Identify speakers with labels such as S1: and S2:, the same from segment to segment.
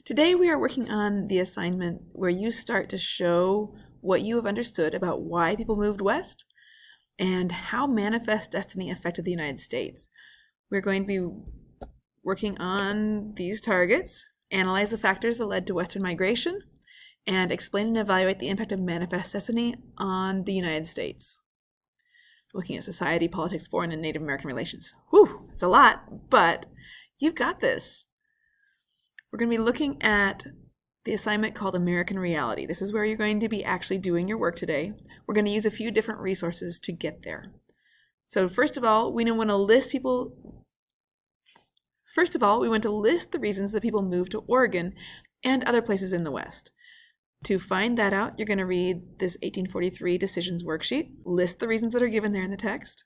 S1: Today we are working on the assignment where you start to show what you have understood about why people moved west and how manifest destiny affected the United States. We're going to be working on these targets, analyze the factors that led to Western migration, and explain and evaluate the impact of manifest destiny on the United States. Looking at society, politics, foreign, and Native American relations. Whew, it's a lot, but you've got this. We're going to be looking at the assignment called American Reality. This is where you're going to be actually doing your work today. We're going to use a few different resources to get there. So first of all, we want to list the reasons that people moved to Oregon and other places in the West. To find that out, you're going to read this 1843 Decisions Worksheet, list the reasons that are given there in the text.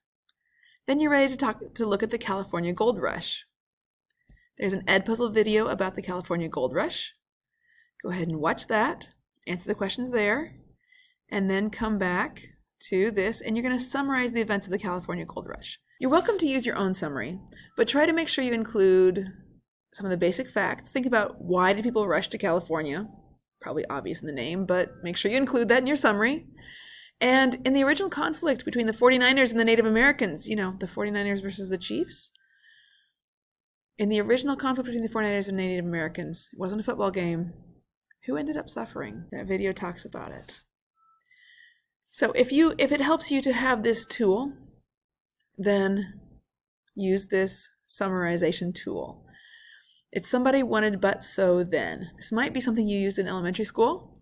S1: Then you're ready to look at the California Gold Rush. There's an Edpuzzle video about the California Gold Rush. Go ahead and watch that, answer the questions there, and then come back to this, and you're going to summarize the events of the California Gold Rush. You're welcome to use your own summary, but try to make sure you include some of the basic facts. Think about why did people rush to California? Probably obvious in the name, but make sure you include that in your summary. And in the original conflict between the 49ers and the Native Americans, the 49ers versus the Chiefs, in the original conflict between the 49ers and Native Americans, it wasn't a football game. Who ended up suffering? That video talks about it. So if it helps you to have this tool, then use this summarization tool. It's somebody wanted but so then. This might be something you used in elementary school,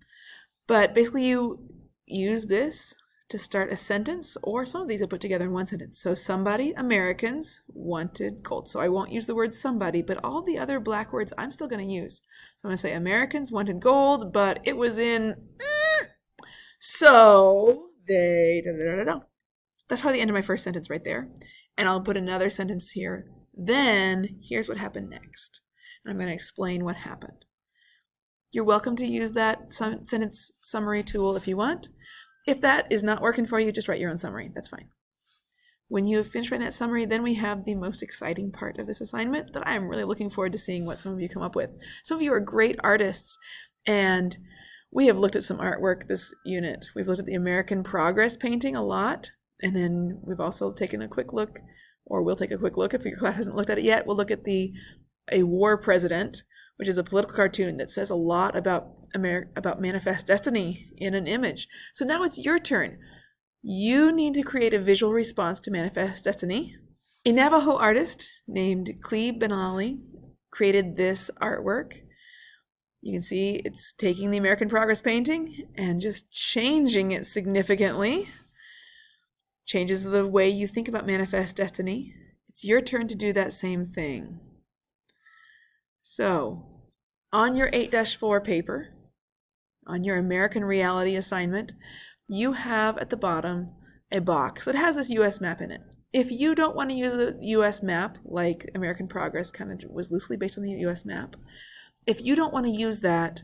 S1: but basically you use this to start a sentence, or some of these are put together in one sentence. So somebody, Americans, wanted gold. So I won't use the word somebody, but all the other black words I'm still going to use. So I'm going to say Americans wanted gold, but it was in, so they, That's probably the end of my first sentence right there. And I'll put another sentence here. Then here's what happened next. And I'm going to explain what happened. You're welcome to use that sentence summary tool if you want. If that is not working for you, just write your own summary. That's fine. When you have finished writing that summary, then we have the most exciting part of this assignment that I am really looking forward to seeing what some of you come up with. Some of you are great artists, and we have looked at some artwork this unit. We've looked at the American Progress painting a lot, and then we've also taken a quick look, or we'll take a quick look if your class hasn't looked at it yet. We'll look at A War President, which is a political cartoon that says a lot about manifest destiny in an image. So now it's your turn. You need to create a visual response to manifest destiny. A Navajo artist named Cleve Benali created this artwork. You can see it's taking the American Progress painting and just changing it significantly. Changes the way you think about manifest destiny. It's your turn to do that same thing. So, on your 8-4 paper, on your American Reality assignment, you have at the bottom a box that has this U.S. map in it. If you don't want to use a U.S. map, like American Progress kind of was loosely based on the U.S. map, if you don't want to use that,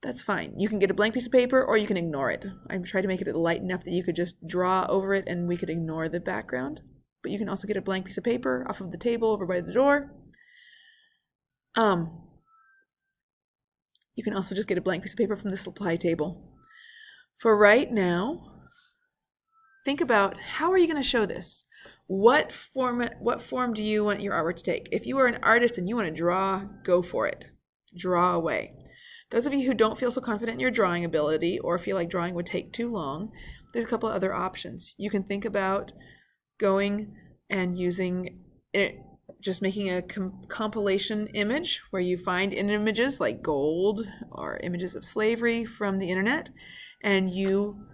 S1: that's fine. You can get a blank piece of paper or you can ignore it. I've tried to make it light enough that you could just draw over it and we could ignore the background. But you can also get a blank piece of paper off of the table over by the door. You can also just get a blank piece of paper from the supply table. For right now, think about how are you going to show this? What form do you want your artwork to take? If you are an artist and you want to draw, go for it. Draw away. Those of you who don't feel so confident in your drawing ability or feel like drawing would take too long, there's a couple of other options. You can think about going and using it, just making a compilation image where you find images like gold or images of slavery from the internet, and you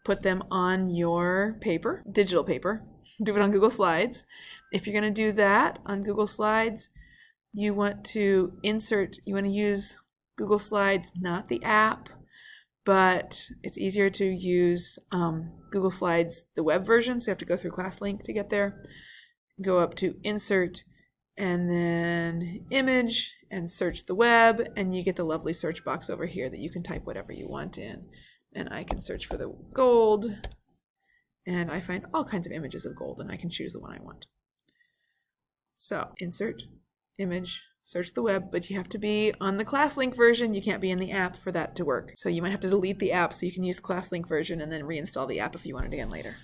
S1: put them on your paper, digital paper. Do it on Google Slides. If you're going to do that on Google Slides, you want to use Google Slides, not the app, but it's easier to use Google Slides, the web version, so you have to go through ClassLink to get there. Go up to Insert, and then Image, and search the web, and you get the lovely search box over here that you can type whatever you want in. And I can search for the gold, and I find all kinds of images of gold, and I can choose the one I want. So, Insert, Image, search the web, but you have to be on the ClassLink version. You can't be in the app for that to work. So you might have to delete the app so you can use the ClassLink version and then reinstall the app if you want it again later.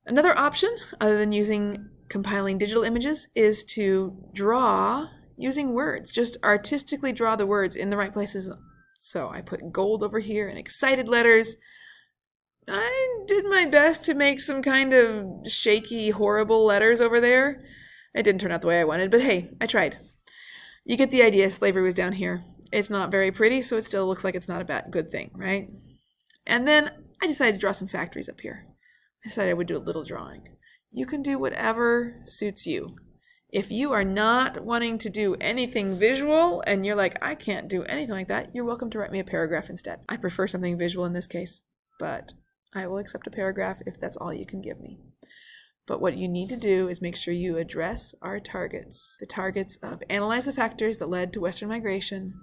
S1: Another option, other than using compiling digital images, is to draw using words. Just artistically draw the words in the right places. So I put gold over here and excited letters. I did my best to make some kind of shaky, horrible letters over there. It didn't turn out the way I wanted, but hey, I tried. You get the idea. Slavery was down here. It's not very pretty, so it still looks like it's not a good thing, right? And then I decided to draw some factories up here. I decided I would do a little drawing. You can do whatever suits you. If you are not wanting to do anything visual and you're like, I can't do anything like that, you're welcome to write me a paragraph instead. I prefer something visual in this case, but I will accept a paragraph if that's all you can give me. But what you need to do is make sure you address our targets. The targets of analyze the factors that led to Western migration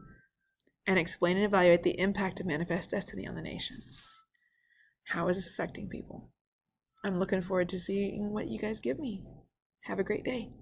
S1: and explain and evaluate the impact of Manifest Destiny on the nation. How is this affecting people? I'm looking forward to seeing what you guys give me. Have a great day.